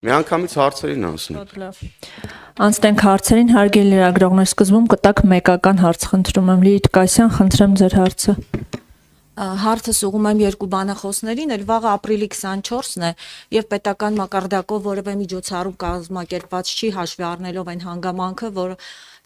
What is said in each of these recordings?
Միանգամից հարցերին անցնենք։ Շատ լավ։ Անցնենք հարցերին, հարգելի լրագրողներ, սկզբում կտակ մեկական հարց խնդրում եմ։ Լիլիթ Կասյան, խնդրեմ ձեր հարցը։ Հարցս ուղղում եմ երկու բանախոսներին, էլ վաղը ապրիլի 24-ն է եւ պետական մակարդակով որևէ միջոցառում կազմակերպված չի հաշվի առնելով այն հանգամանքը, որ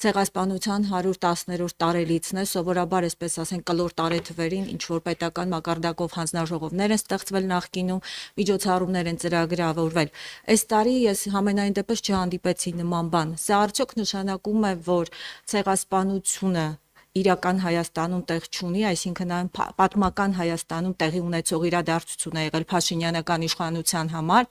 ցեղասպանության 110-րդ տարելիցն է, սովորաբար այսպես ասենք կլոր տարեթվերին ինչ որ պետական մակարդակով հանձնաժողովներ են ստեղծվել նախկինում, միջոցառումներ են ծրագրավորվել։ Այս տարի ես համենայն դեպս չհանդիպեցի նման բան։ Սա արդյոք նշանակում է, որ ցեղասպանությունը իրական Հայաստանում տեղ չունի, այսինքն այն պատմական Հայաստանում տեղի ունեցող իրադարձություն է եղել Փաշինյանական իշխանության համար,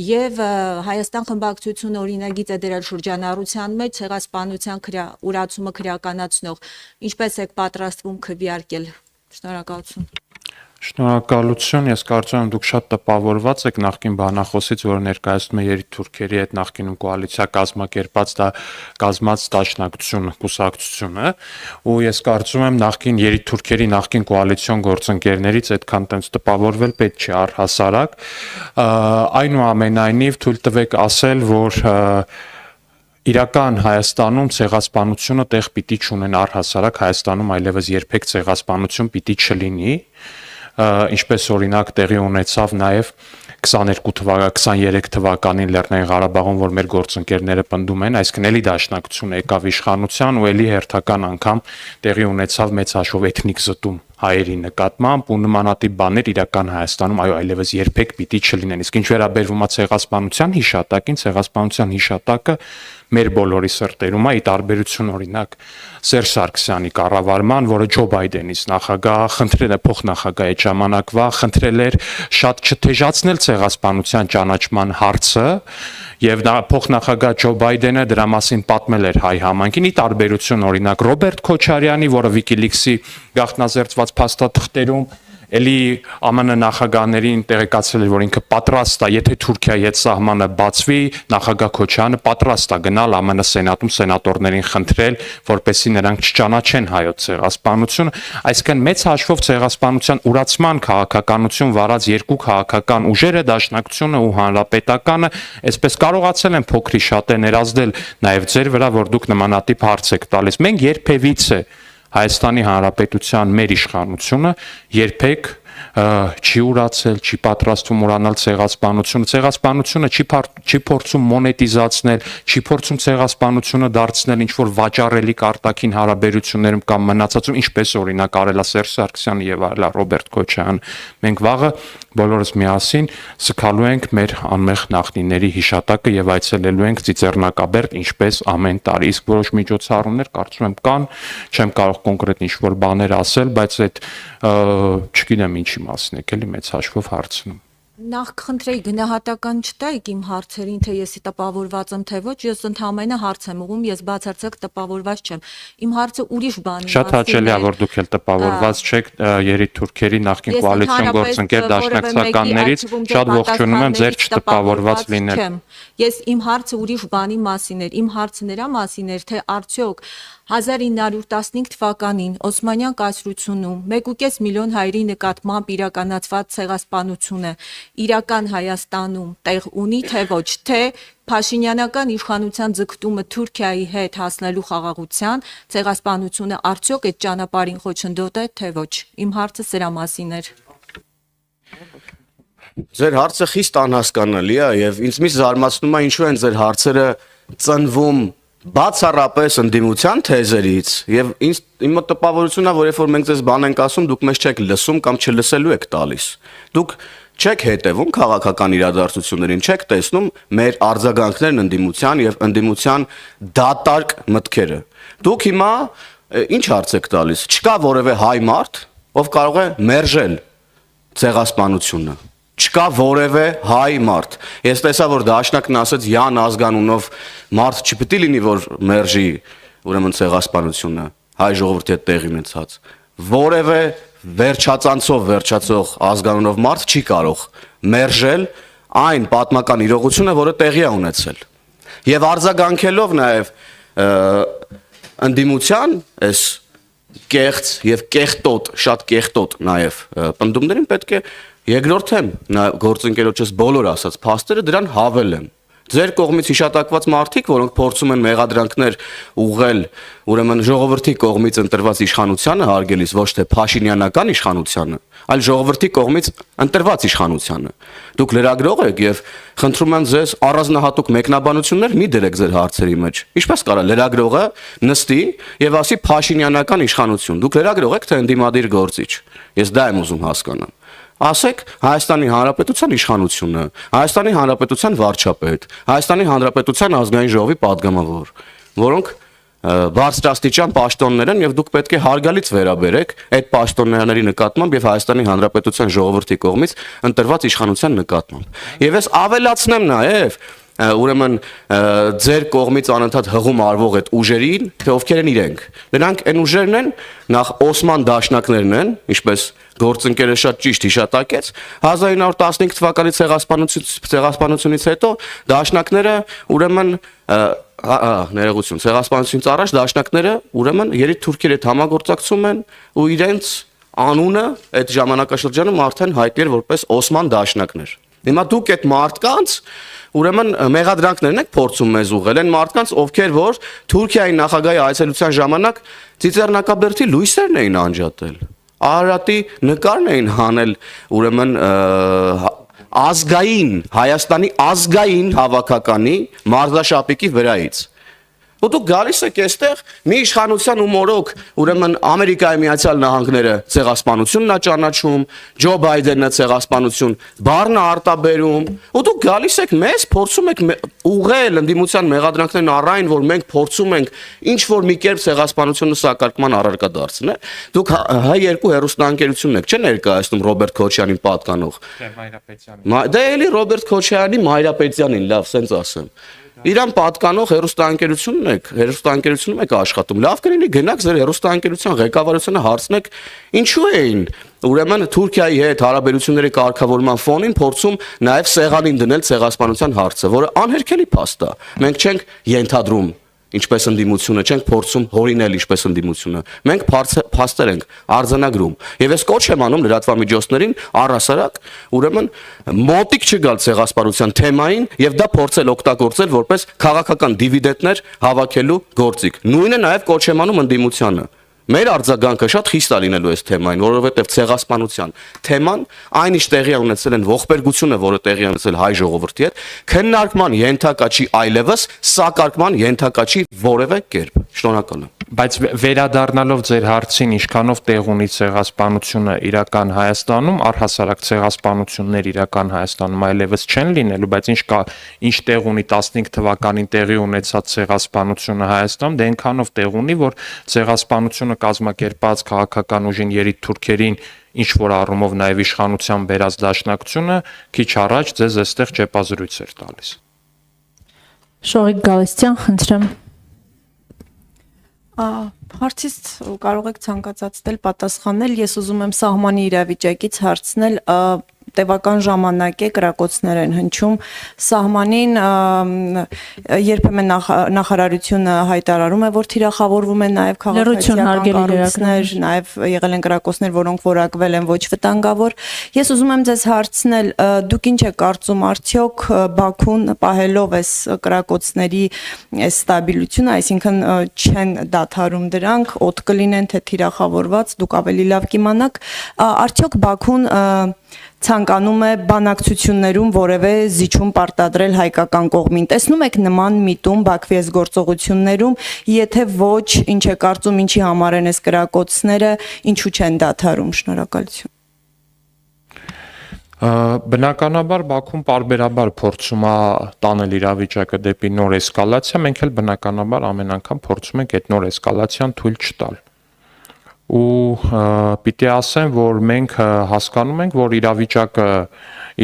եւ Հայաստան խմբակցությունը օրինագիծ է դրել շրջանառության մեջ ցեղասպանության ուրացումը քրեականացնող, ինչպես եք պատրաստվում քվեարկել։ Շնորհակալություն։ Շնորհակալություն, ես կարծում եմ դուք շատ տպավորված եք նախկին բանախոսից, որը ներկայացնում է երիտթուրքերի հետ նախկինում կոալիցիա կազմակերպած դա կազմած դաշնակցություն կուսակցությունը, ու ես կարծում եմ նախկին երիտթուրքերի նախկին կոալիցիոն գործընկերներից այդքան տենց տպավորվել պետք չի առհասարակ, այնուամենայնիվ թույլ տվեք ասել, որ իրական Հայաստանում ցեղասպանությունը տեղ պիտի չունեն առհասարակ Հայաստանում այլևս երբեք ցեղասպանություն պիտի չլինի, ինչպես օրինակ տեղի ունեցավ նաև 23 թվականին Լեռնային Ղարաբաղում, որ մեր գործընկերները պնդում են, այսինքն էլի դաշնակցությունը եկավ իշխանության ու էլի հերթական անգամ տեղի ունեցավ մեծ հաշվով էթնիկ զտում հայերի նկատմամբ ու նմանատիպ բաներ իրական Հայաստանում այլևս երբեք պիտի չլինեն։ Իսկ ինչ վերաբերվում է ցեղասպանության հիշատակին, ցեղասպանության հիշատակը մեր բոլորի սրտերում է, ի տարբերություն օրինակ Սերժ Սարգսյանի կառավարման, որը Ջո Բայդենից նախագահ խնդրել է փոխնախագահ այդ ժամանակվա, խնդրել էր շատ չթեժացնել ցեղասպանության ճանաչման հարցը, եւ նա փոխնախագահ Ջո Բայդենը դրա մասին պատմել էր հայ համայնքին, ի տարբերություն օրինակ Ռոբերտ Քոչարյանի, որը Wikileaks-ի գաղտնազերծված փաստաթղթերում էլի ԱՄՆ նախագահներին տեղեկացրել էր, որ ինքը պատրաստ է, եթե Թուրքիայի հետ սահմանը բացվի, նախագահ Քոչարյանը պատրաստ է գնալ ԱՄՆ սենատում սենատորներին խնդրել, որպեսզի նրանք չճանաչեն հայոց ցեղասպանությունը, այսինքն մեծ հաշվով ցեղասպանության ուրացման քաղաքականություն վարած երկու քաղաքական ուժերը, Դաշնակցությունը ու Հանրապետականը, այսպես կարողացել են փոքրի շատ է ներազդել նաև ձեր վրա, որ դուք նմանատիպ հարց եք տալիս։ Մենք երբևիցե Հայաստանի Հանրապետության մեր իշխանությունը երբեք չի ուրացել, չի պատրաստվում ուրանալ ցեղասպանությունը, ցեղասպանությունը չի փորձում մոնետիզացնել, չի փորձում ցեղասպանությունը դարձնել ինչ-որ վաճառելի արտաքին հարաբերություններում կամ մնացածում, ինչպես օրինակ արել է Սերժ Սարգսյանը եւ արել է Ռոբերտ Քոչարյանը։ Մենք վաղը բոլորս միասին սգալու ենք մեր անմեղ նախնիների հիշատակը եւ այցելելու ենք Ծիծեռնակաբերդ, ինչպես ամեն տարի։ Իսկ որոշ միջոցառումներ կարծում եմ կան, չեմ կարող կոնկրետ ինչ-որ բաներ ասել, բայց այդ չգիտեմ ինչի մասին եք էլի մեծ հաշվով հարցնում։ Նախ խնդրեի գնահատական չտայիք իմ հարցերին, թե ես տպավորված եմ, թե ոչ, ես ընդհանրապես հարց եմ ուղում, ես բացարձակ տպավորված չեմ։ Իմ հարցը ուրիշ բանի Շատ հաճելի է, որ դուք էլ տպավորված չեք երիտթուրքերի նախկին կոալիցիոն գործընկեր դաշնակցականներից, շատ ողջունում եմ ձեր չտպավորված լինել։ Ես իմ հարցը ուրիշ բանի մասին էր, իմ հարցը նրա մասին էր, թե արդյոք 1915 թվականին Օսմանյան կայսրությունում 1.5 միլիոն հայերի նկատմամբ իրականացված ցեղասպանությունը իրական Հայաստանում տեղ ունի, թե ոչ, թե Փաշինյանական իշխանության ձգտումը Թուրքիայի հետ հասնելու խաղաղության ցեղասպանությունը արդյոք այդ ճանապարհին խոչընդոտ է, թե ոչ։ Իմ հարցը սրա մասին էր։ Ձեր հարցը խիստ անհասկանալի է եւ ինձ միշտ զարմացնում է ինչու են ձեր հարցերը ծնվում բացառապես ընդդիմության թեզերից եւ իմ տպավորությունն է, որ երբ որ մենք ձեզ բան ենք ասում, դուք մեզ չեք լսում կամ չլսելու եք տալիս։ Դուք չեք հետևում քաղաքական իրադարձություններին, չեք տեսնում մեր արձագանքներն ընդդիմության եւ ընդդիմության դատարկ մտքերը։ Դուք հիմա ինչ հարց եք տալիս։ Չկա որևէ հայ մարդ, ով կարող է մերժել ցեղասպանությունը։ Չկա որևէ հայ մարդ։ Ես տեսա, որ Դաշնակն ասեց Յան ազգանունով մարդ չպիտի լինի, որ մերժի ուրեմն ցեղասպանությունը հայ ժողովրդի հետ տեղի ունեցած։ Որևէ վերջածանցով վերջացող ազգանունով մարդ չի կարող մերժել այն պատմական իրողությունը, որը տեղի է ունեցել։ Եվ արձագանքելով նաև ընդդիմության այս կեղծ եւ կեղտոտ, շատ կեղտոտ նաև պնդումներին պետք է Երկրորդեմ, գործընկերոջս բոլոր ասած փաստերը դրան հավել են։ Ձեր կողմից հիշատակված մարդիկ, որոնք փորձում են մեղադրանքներ ուղղել, ուրեմն ժողովրդի կողմից ընտրված իշխանությանը հարգելիս ոչ թե փաշինյանական իշխանությանը, այլ ժողովրդի կողմից ընտրված իշխանությանը։ Դուք լրագրող եք եւ խնդրում եմ ձեզ առանձնահատուկ մեկնաբանություններ մի դրեք ձեր հարցերի մեջ։ Ինչպես կարա լրագրողը նստի եւ ասի փաշինյանական իշխանություն։ Դուք լրագրող եք թե ընդդիմադիր գործիչ։ Ես դա եմ ուզում հասկանալ։ Ասեք Հայաստանի Հանրապետության իշխանությունը, Հայաստանի Հանրապետության վարչապետ, Հայաստանի Հանրապետության ազգային ժողովի падգամավոր, որոնք բարձրաստիճան պաշտոններ են եւ դուք պետք է հարգալից վերաբերեք այդ պաշտոնների նկատմամբ եւ Հայաստանի Հանրապետության ժողովրդի կողմից ընտրված իշխանության նկատմամբ։ Եվ ես ավելացնեմ նաեւ ուրեմն ձեր կողմից անընդհատ հղում արվող այդ ուժերին, թե ովքեր են իրենք։ Նրանք այն ուժերն են, նախ Օսման դաշնակներն են, ինչպես գործընկերը շատ ճիշտ հիշատակեց, 1915 թվականի ցեղասպանությունից հետո դաշնակները ուրեմն ներողություն, ցեղասպանությունից առաջ դաշնակները ուրեմն երիտթ թուրքերի հետ համագործակցում են ու իրենց անունը այդ ժամանակաշրջանում արդեն հայտնի էր որպես Օսման դաշնակներ։ Հիմա դուք այդ մարդկանց ուրեմն մեղադրանքներն եք փորձում մեզ ուղղել, այն մարդկանց, ովքեր որ Թուրքիայի նախագահի այցելության ժամանակ Ծիծեռնակաբերդի լույսերն էին անջատել, Արարատի նկարն էին հանել, ուրեմն ազգային, Հայաստանի ազգային հավաքականի մարզաշապիկի վրայից։ Ու դուք գալիս եք այստեղ մի իշխանության ու մորոք, ուրեմն Ամերիկայի Միացյալ Նահանգները ցեղասպանությունն է ճանաչում, Ջո Բայդենը ցեղասպանություն, բառն արտաբերում, ու դուք գալիս եք մեզ փորձում եք ուղղել ընդդիմության մեղադրանքներն առայն, որ մենք փորձում ենք ինչ որ մի կերպ ցեղասպանությունը սակարկման առարկա դարձնել։ Դուք Հայ2 հեռուստաընկերությունն եք, չէ՞ ներկայացնում Ռոբերտ Քոչյանին պատկանող։ Դե էլի Ռոբերտ Քոչյանի Մայրապետյանին, լավ, սենց ասեմ։ Իրան պատկանող հերոստանգերությունում եք աշխատում։ Լավ կլինի գնաք ձեր հերոստանգերության ղեկավարությանը հարցնեք ինչու էին ուրեմն Թուրքիայի հետ հարաբերությունների կարգավորման ֆոնին փորձում նաև սեղանին դնել ցեղասպանության հարցը, որը անհերքելի փաստ է։ Մենք չենք ենթադրում ինչպես ընդդիմությունը, չենք փորձում հորինել ինչպես ընդդիմությունը։ Մենք փաստեր ենք արձանագրում։ Եվ ես կոչ եմ անում լրատվամիջոցներին առհասարակ ուրեմն մոտիկ չգալ ցեղասպանության թեմային եւ դա փորձել օգտագործել որպես քաղաքական դիվիդենտներ հավաքելու գործիք։ Նույնը նաեւ կոչ եմ անում ընդդիմությանը։ Մեր արձագանքը շատ խիստ է լինելու այս թեմային, որովհետև ցեղասպանության թեման այնիշ տեղի ունեցել են ողբերգությունը, որը տեղի ունեցել հայ ժողովրդի հետ, քննարկման ենթակա չի այլևս, սակարկման ենթակա չի որևէ կերպ։ Շնորհակալ եմ։ Բայց վերադառնալով ձեր հարցին, ինչքանով տեղ ունի ցեղասպանությունը իրական Հայաստանում, առհասարակ ցեղասպանություններ իրական Հայաստանում այլևս չեն լինելու, բայց ինչ տեղ ունի 15 թվականին տեղի ունեցած ցեղասպանությունը Հայաստանում, դե այնքանով տեղ ունի, որ ցեղասպանությունը կազմակերպած քաղաքական ուժին երիտթ թուրքերին ինչ որ առումով նաև իշխանության բերած դաշնակցությունը քիչ առաջ ձեզ այստեղ ճեպազրույց էր տալիս։ Շողիկ Գալստյան, խնդրեմ։ Հարցից կարող եք ցանկացած դել պատասխանել, ես ուզում եմ սահմանի իրավիճակից հարցնել, տևական ժամանակ է կրակոցներ են հնչում սահմանին, երբեմն նախարարությունը հայտարարում է, որ թիրախավորվում են նաև քաղաքացիական կառույցներ, նաև եղել են կրակոցներ, որոնք որակվել են ոչ վտանգավոր։ Ես ուզում եմ ձեզ հարցնել, դուք ինչ եք կարծում, արդյոք Բաքուն պահելով այս կրակոցների այս ստաբիլությունը, այսինքն չեն դադարում դրանք, օդ կլինեն թե թիրախավորված, դուք ավելի լավ կիմանաք, արդյոք Բաքուն ցանկանում է բանակցություններում որևէ զիջում պարտադրել հայկական կողմին։ Տեսնում եք նման միտում Բաքվի այս գործողություններում, եթե ոչ, ինչ է կարծում, ինչի համար են այս կրակոցները, ինչու չեն դադարում։ Շնորհակալություն։ Բնականաբար Բաքուն պարբերաբար փորձում է տանել իրավիճակը դեպի նոր էսկալացիա, մենք էլ բնականաբար ամեն անգամ փորձում ենք այդ նոր էսկալացիան թույլ չտալ։ Ու պիտի ասեմ, որ մենք հասկանում ենք, որ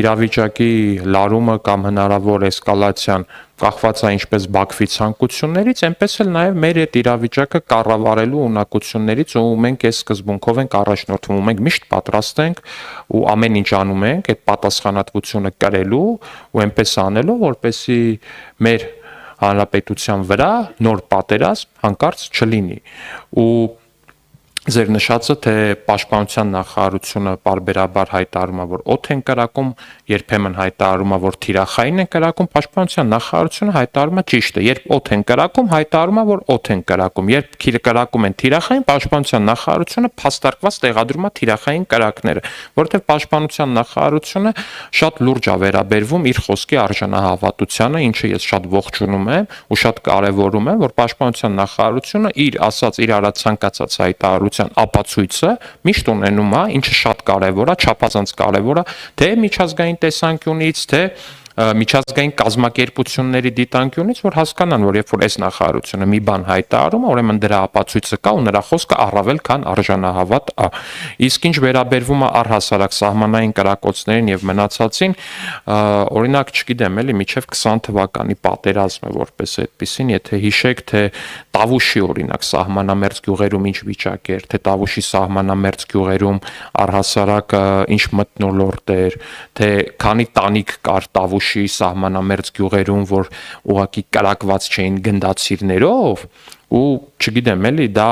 իրավիճակի լարումը կամ հնարավոր էսկալացիան կախված է ինչպես Բաքվի ցանկություններից, այնպես էլ նաև մեր այդ իրավիճակը կառավարելու ունակություններից, ու մենք այս սկզբունքով ենք առաջնորդվում, ու մենք միշտ պատրաստ ենք ու ամեն ինչ անում ենք այդ պատասխանատվությունը կրելու ու այնպես անելու, որպեսզի մեր հանրապետության վրա նոր պատերազմ հանկարծ չլինի։ Ու Ձեր նշածը թե պաշտպանության նախարարությունը բարբերաբար հայտարարում է, որ օդ են կրակում, երբեմն հայտարարում է, որ թիրախային են կրակում, պաշտպանության նախարարությունը հայտարարում է ճիշտ է, երբ օդ են կրակում, հայտարարում է, որ օդ են կրակում, երբ կրակում են թիրախային, պաշտպանության նախարարությունը փաստարկված տեղադրում է թիրախային կրակները, որովհետև պաշտպանության նախարարությունը շատ լուրջ է վերաբերվում իր խոսքի արժանահավատությանը, ինչը ես շատ ողջունում եմ ու շատ կարևորում եմ, որ պաշտպանության նախարարությունը իր ասած իր արած ցանկացած հայտարարության ապացույցը միշտ ունենում է, ինչը շատ կարևոր է, չափազանց կարևոր է, թե միջազգային տեսանկյունից, թե միջազգային կազմակերպությունների դիտանկյունից, որ հասկանան, որ երբ որ այս նախարարությունը մի բան հայտարարում է, ուրեմն դրա ապացույցը կա ու նրա խոսքը առավել քան արժանահավատ է։ Իսկ ինչ վերաբերվում է առհասարակ սահմանային կրակոցներին եւ մնացածին, օրինակ, չգիտեմ, էլի միջև 20 թվականի պատերազմը որպես այդպեսին, եթե հիշեք, թե Տավուշի օրինակ սահմանամերձ գյուղերում ինչ վիճակ էր, թե Տավուշի սահմանամերձ գյուղերում առհասարակ ինչ մթնոլորտ էր, թե քանի տանիք կար Տավուշի սահմանամերձ գյուղերում, որ ուղղակի կրակված չէին գնդացիրներով ու չգիտեմ էլի դա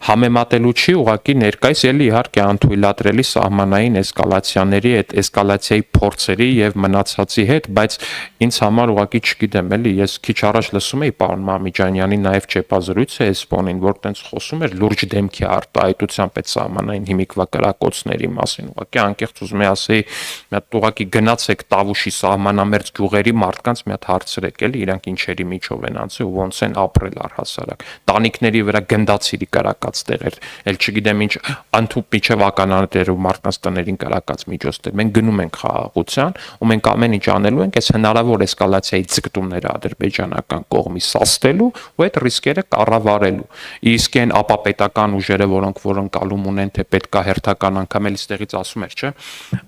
համեմատելու չի ուղղակի ներկայիս էլի իհարկե անթույլատրելի սահմանային էսկալացիաների այդ էսկալացիայի փորձերի եւ մնացածի հետ, բայց ինձ համար ուղղակի չգիտեմ էլի ես քիչ առաջ լսում էի պարոն Մամիջանյանի նաեւ չեպազրույցը էսպոնին, որ տենց խոսում էր լուրջ դեմքի արտահայտությամբ այդ սահմանային հիմիկվա կրակոցների մասին, ուղղակի անկեղծ ուզում եմ ասեի, մի հատ ուղղակի գնացեք Տավուշի սահմանամերձ գյուղերի մարդկանց մի հատ հարցրեք էլի իրանք ինչերի միջով են անցել ու ոնց են ապրել առհասարակ տանիքների վրա գնդացիրի կրակած տեղեր, էլ չգիտեմ ինչ անթուփ միջև ականանետերով մարդկանց տներին կրակած միջոցներ։ Մենք գնում ենք խաղաղության ու մենք ամեն ինչ անելու ենք այս հնարավոր էսկալացիայի ձգտումները ադրբեջանական կողմից սաստելու ու այդ ռիսկերը կառավարելու։ Իսկ այն ապապետական ուժերը, որոնք որ ընկալում ունեն, թե պետքա հերթական անգամ էլ ստեղից ասում էր, չէ,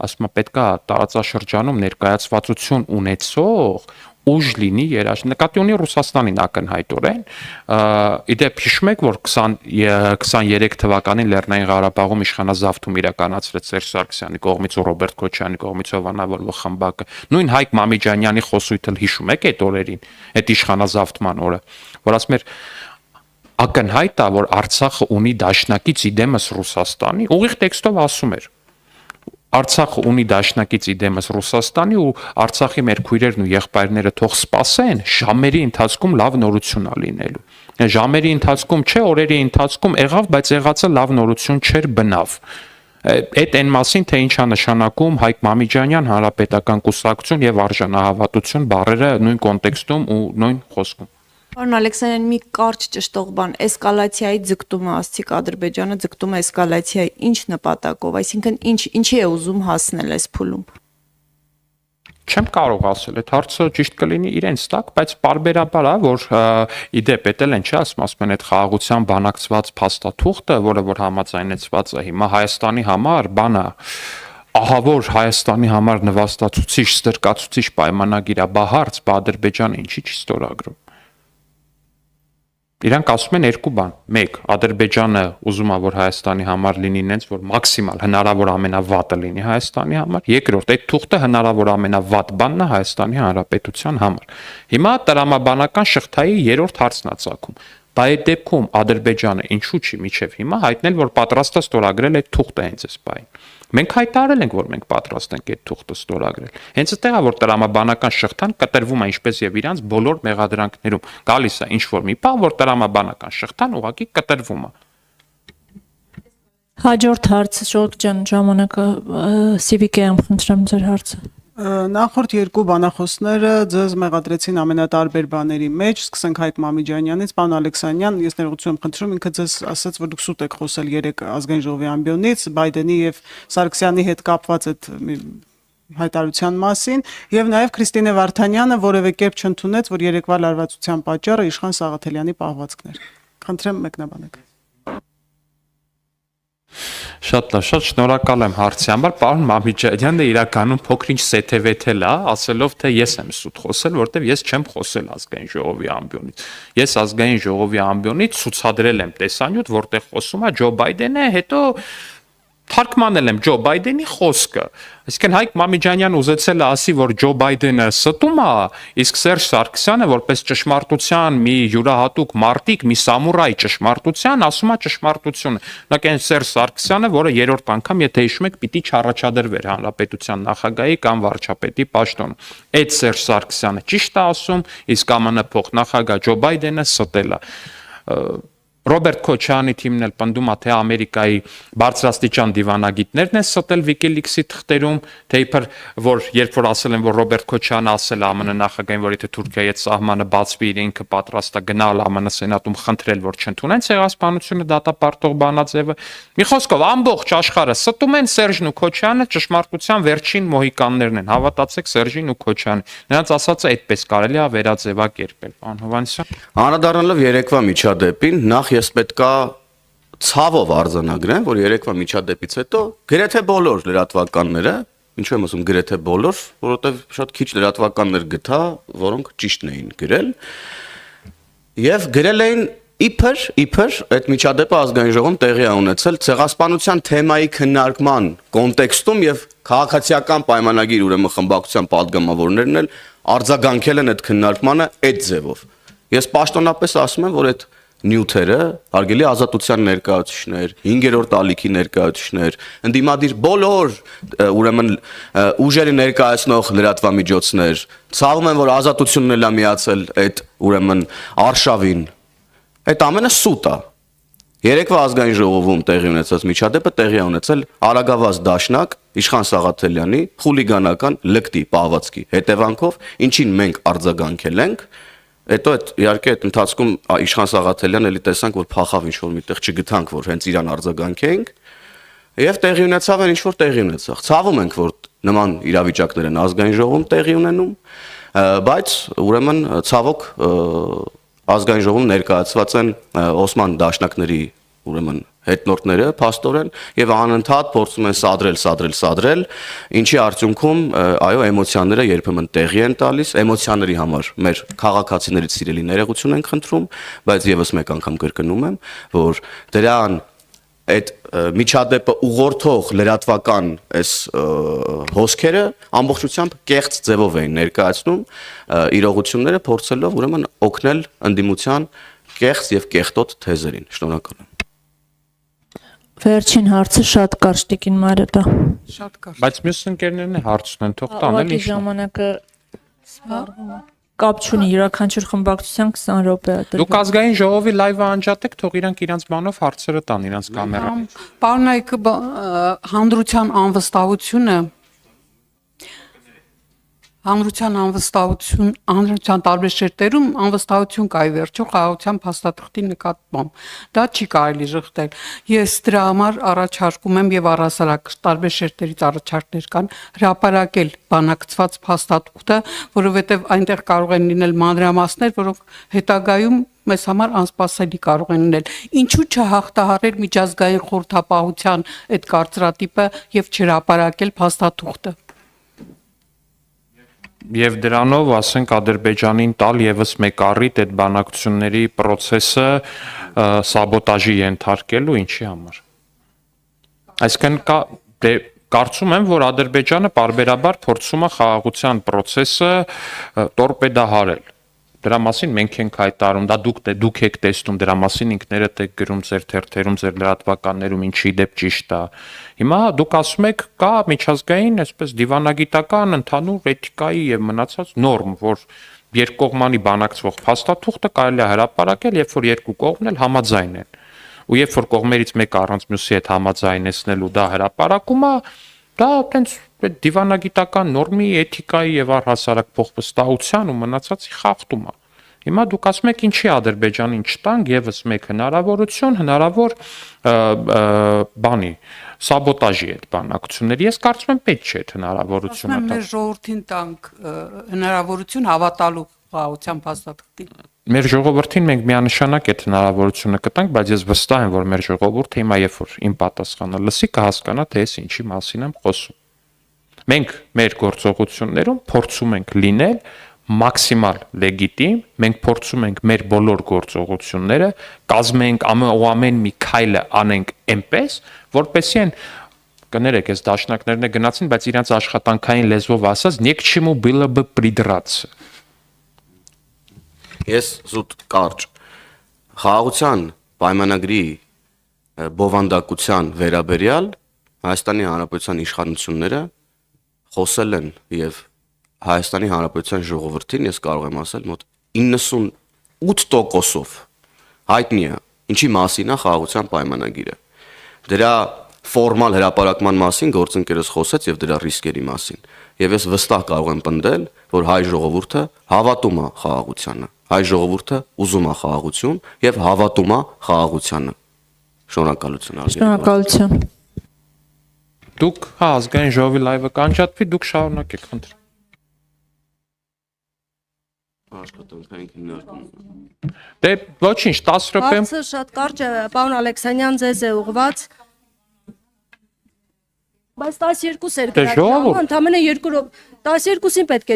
ասում է պետքա տարածաշրջանում ներկայացվածություն ունեցող ուժ լինի նկատի ունի Ռուսաստանին ակնհայտորեն իդեպ հիշում եք որ 23 թվականին Լեռնային Ղարաբաղում իշխանազավթում իրականացրեց Սերժ Սարգսյանի կողմից ու Ռոբերտ Քոչարյանի կողմից հովանավորվող խմբակը նույն Հայկ Մամիջանյանի խոսույթը հիշում եք այդ օրերին այդ իշխանազավթման օրը որ ասում էր ակնհայտ է որ Արցախը ունի դաշնակից իդեմս Ռուսաստանի ուղիղ տեքստով ասում էր Արցախը ունի դաշնակից իդեմս Ռուսաստանի ու Արցախի մեր քույրերն ու եղբայրները թող սպասեն ժամերի ընթացքում լավ նորություն ա լինելու։ Ժամերի ընթացքում չէ, օրերի ընթացքում եղավ, բայց եղածը լավ նորություն չէր բնավ։ Այդ այն մասին, թե ինչ է նշանակում Հայկ Մամիջանյան, Հանրապետական կուսակցություն եւ արժանահավատություն բառերը նույն կոնտեքստում ու նույն խոսքում։ Պարոն Ալեքսանյան, մի կարճ ճշտող բան, էսկալացիայի ձգտումը ասցիք Ադրբեջանը ձգտում է էսկալացիայի ինչ նպատակով, այսինքն ինչի է ուզում հասնել այս փուլում։ Չեմ կարող ասել, այդ հարցը ճիշտ կլինի իրենց տակ, բայց պարբերաբար է, որ իդեպ էտել են, չէ, ասում են այդ խաղաղության բանակցված փաստաթուղթը, որը որ համաձայնեցված է հիմա Հայաստանի համար, բանա ահավոր Հայաստանի համար նվաստացուցիչ, ստրկացուցիչ պայմանագիր է, բա հարց, բա Ադրբեջանը ինչի՞ չի ստորագրում։ Իրանք ասում են երկու բան. մեկ, Ադրբեջանը ուզում է, որ Հայաստանի համար լինի նենց, որ մաքսիմալ հնարավոր ամենավատը լինի Հայաստանի համար։ Երկրորդ, այդ թուղթը հնարավոր ամենավատ բանն է Հայաստանի Հանրապետության համար։ Հիմա տրամաբանական շղթայի երրորդ հարցն է ծագում։ Դա այդ դեպքում Ադրբեջանը ինչու՞ չի միջև հիմա հայտնել, որ պատրաստ է ստորագրել այդ թուղթը հենց այս բային։ Մենք հայտարարել ենք, որ մենք պատրաստ ենք այդ թուղթը ստորագրել։ Հենց այդտեղ է, որ տրամաբանական շղթան կտրվում է ինչպես եւ իրանց բոլոր մեղադրանքներում։ Գալիս է ինչ որ մի բան, որ տրամաբանական շղթան ուղղակի կտրվում է։ Հաջորդ հարց Ժողովուրդ ջան, ժամանակը Civic-ը խնդրեմ ձեր հարցը։ Նախորդ երկու բանախոսները ձեզ մեղադրեցին ամենատարբեր բաների մեջ, սկսենք Հայկ Մամիջանյանից, պարոն Ալեքսանյան, ես ներողություն եմ խնդրում, ինքը ձեզ ասաց, որ դուք սուտ եք խոսել երեք ազգային ժողովի ամբիոնից, Բայդենի եւ Սարգսյանի հետ կապված այդ հայտարարության մասին, եւ նաեւ Քրիստինե Վարդանյանը որևէ կերպ չընդունեց, որ երեկվա լարվածության պատճառը Իշխան Սաղաթելյանի պահվածքներ։ Խնդրեմ մեկնաբանեք։ Շատ շնորհակալ եմ հարցի համար, պարոն Մամիջանյանը իրականում փոքր-ինչ սեթևեթել է, ասելով թե ես եմ սուտ խոսել, որտեվ ես չեմ խոսել ազգային ժողովի ամբիոնից։ Ես ազգային ժողովի ամբիոնից ցուցադրել եմ տեսանյութ, որտեղ խոսում է Ջո Բայդենը, հետո թարգմանել եմ Ջո Բայդենի խոսքը։ Այսինքն Հայկ Մամիջանյան ուզեցել է ասի, որ Ջո Բայդենը ստում է, իսկ Սերժ Սարգսյանը որպես ճշմարտության մի յուրահատուկ մարտիկ, մի սամուրայ ճշմարտության, ասում է ճշմարտությունը։ Օրինակ այն Սերժ Սարգսյանը, որը երրորդ անգամ, եթե հիշում եք, պիտի չառաջադրվեր հանրապետության նախագահի կամ վարչապետի պաշտոն։ Այդ Սերժ Սարգսյանը ճիշտ է ասում, իսկ ԱՄՆ փոխնախագահ Ջո Բայդենը ստել է։ Ռոբերտ Քոչյանի թիմն էլ պնդում է, թե Ամերիկայի բարձրաստիճան դիվանագիտներն են ստել WikiLeaks-ի թղթերում, թե իբր որ երբ որ ասել են, որ Ռոբերտ Քոչյանը ասել է ԱՄՆ նախագահին, որ եթե Թուրքիայի հետ սահմանը բացվի, իր ինքը պատրաստ է գնալ ԱՄՆ սենատում խնդրել, որ չընդունեն ցեղասպանությունը դատապարտող բանաձևը։ Մի խոսքով ամբողջ աշխարհը ստում են Սերժն ու Քոչյանը, ճշմարտության վերջին մոհիկաններն են։ Հավատացեք Սերժին ու Քոչյանին։ Նրանց ասածը այդպես կարելի է վերաձևակերպել, պարոն Հովհաննիսյան։ Անդրադառնալով երեկվա միջադեպին, նախ ես պետքա ցավով արձանագրեմ, որ երեկվա միջադեպից հետո գրեթե բոլոր լրատվականները, ինչու եմ ասում գրեթե բոլոր, որովհետև շատ քիչ լրատվականներ գտա, որոնք ճիշտն էին գրել, եւ գրել էին իբր այդ միջադեպը ազգային ժողովում տեղի է ունեցել ցեղասպանության թեմայի քննարկման կոնտեքստում եւ քաղաքացիական պայմանագիր ուրեմն խմբակցության падգամավորներն էլ արձագանքել են այդ քննարկմանը այդ ձևով։ Ես պաշտոնապես ասում եմ, որ այդ նյութերը, հարգելի ազատության ներկայացուցիչներ, 5-րդ ալիքի ներկայացուցիչներ, ընդդիմադիր բոլոր ուրեմն ուժերի ներկայացնող լրատվամիջոցներ, ցավում են, որ ազատությունն էլ է միացել այդ ուրեմն արշավին։ Այդ ամենը սուտ է։ Երեկվա ազգային ժողովում տեղի ունեցած միջադեպը տեղի ունեցել Արագավազ դաշնակ Իշխան Սաղաթելյանի խուլիգանական լկտի պահվածքի հետևանքով, ինչին մենք արձագանքել ենք։ Հետո իհարկե այդ ընթացքում Իշխան Սաղաթելյան էլի տեսանք, որ փախավ ինչ-որ միտեղ չգտանք, որ հենց իրան արձագանքենք, եւ տեղի ունեցավ այն ինչ-որ տեղի ունեցավ։ Ցավում ենք, որ նման իրավիճակներ են ազգային ժողովում տեղի ունենում, բայց ուրեմն ցավոք ազգային ժողովում ներկայացված են Օսման դաշնակների ուրեմն հետնորդները փաստորեն եւ անընդհատ փորձում են սադրել, ինչի արդյունքում այո էմոցիաները երբեմն տեղի են տալիս, էմոցիաների համար մեր քաղաքացիներից սիրելի ներողություն ենք խնդրում, բայց եւս մեկ անգամ կրկնում եմ, որ դրան այդ միջադեպը ուղղորդող լրատվական այս հոսքերը ամբողջությամբ կեղծ ձևով էին ներկայացնում իրողությունները փորձելով ուրեմն օգնել ընդդիմության կեղծ եւ կեղտոտ թեզերին։ Շնորհակալ եմ։ Վերջին հարցը շատ կարճ տիկին Մարիետա։ Շատ կարճ։ Բայց մյուս ընկերներն է հարց ունեն, թող տանել Ուղղակի ժամանակը սպառվում է։ Կապ չունի յուրաքանչյուր խմբակցության 20 րոպե է տրվել։ Դուք ազգային ժողովի լայվը անջատեք, թող իրանք իրանց բանով հարցերը տան իրանց կամերան։ Պարոն Այկը, հանրության հանրության տարբեր շերտերում անվստահություն կա ի վերջո խաղաղության փաստաթղթի նկատմամբ։ Դա չի կարելի ժխտել։ Ես դրա համար առաջարկում եմ եւ առհասարակ տարբեր շերտերից առաջարկներ կան հրապարակել բանակցված փաստաթուղթը, որովհետեւ այնտեղ կարող են լինել մանրամասներ, որոնք հետագայում մեզ համար անսպասելի կարող են լինել։ Ինչու չհաղթահարել միջազգային խորհրդապահության այդ կարծրատիպը եւ չհրապարակել փաստաթուղթը։ Եվ դրանով, ասենք, Ադրբեջանին տալ եւս մեկ առիթ այդ բանակցությունների process-ը սաբոտաժի ենթարկելու ինչի համար։ Այսինքն կարծում եմ, որ Ադրբեջանը պարբերաբար փորձում է խաղաղության process-ը տորպեդահարել։ Դրա մասին մենք ենք հայտարարում, դա դուք եք տեսնում, դրա մասին ինքներդ եք գրում ձեր թերթերում, ձեր լրատվականներում, ինչի դեպ ճիշտ է։ Հիմա դուք ասում եք, կա միջազգային, այսպես դիվանագիտական, ընդհանուր էթիկայի եւ մնացած նորմ, որ երկկողմանի բանակցվող փաստաթուղթը կարելի է հրապարակել, երբ որ երկու կողմն էլ համաձայն են։ Ու երբ որ կողմերից մեկը առանց մյուսի հետ համաձայնեցնելու դա հրապարակում է, դա այտենց դիվանագիտական նորմի, էթիկայի եւ առհասարակ փոխվստահության ու մնացածի խախտում է։ Հիմա դուք ասում եք ինչի Ադրբեջանին չտանք եւս մեկ հնարավորություն, հնարավոր բանի սաբոտաժի այդ բանակցությունների։ Ես կարծում եմ պետք չէ այդ հնարավորությունը տալ։ Մեր ժողովրդին տանք հնարավորություն հավատալու խաղաղության փաստաթղթին։ Մեր ժողովրդին մենք միանշանակ այդ հնարավորությունը կտանք, բայց ես վստահ եմ, որ մեր ժողովուրդը հիմա երբ որ իմ պատասխանը լսի կհասկանա, թե ես ինչի մասին եմ խոսում։ Մենք մեր գործողություններում փորձում ենք լինել մաքսիմալ լեգիտիմ, մենք փորձում ենք մեր բոլոր գործողությունները կազմենք ամեն մի քայլը անենք այնպես, որպեսզի այն կներեք, այս դաշնակներն է գնացին, բայց իրանց աշխատանքային լեզվով ասած, «Не к чему было бы придраться»։ Ես զուտ կարճ խաղաղության պայմանագրի բովանդակության վերաբերյալ Հայաստանի Հանրապետության իշխանությունները խոսել են եւ Հայաստանի Հանրապետության ժողովրդին ես կարող եմ ասել մոտ 98%-ով հայտնի է ինչի մասին է խաղաղության պայմանագիրը։ Դրա ֆորմալ հրապարակման մասին գործընկերս խոսեց եւ դրա ռիսկերի մասին։ Եվ ես վստահ կարող եմ պնդել, որ հայ ժողովուրդը հավատում է խաղաղությանը։ Հայ ժողովուրդը ուզում է խաղաղություն եւ հավատում է խաղաղությանը։ Շնորհակալություն ազգային։ Շնորհակալություն։ Դուք ազգային ժողովի լայվը կանջատվի, դուք շարունակեք, խնդրեմ։ Աշխատանքային քննարկում։ Դե ոչինչ, 10 րոպե։ Հարցը շատ կարճ է, պարոն Ալեքսանյան, ձեզ է ուղված։ Բայց 12 էր Դե ժողովուրդ։ գրակնյանը, ընդամենը 2 րոպե, 12-ին պետք է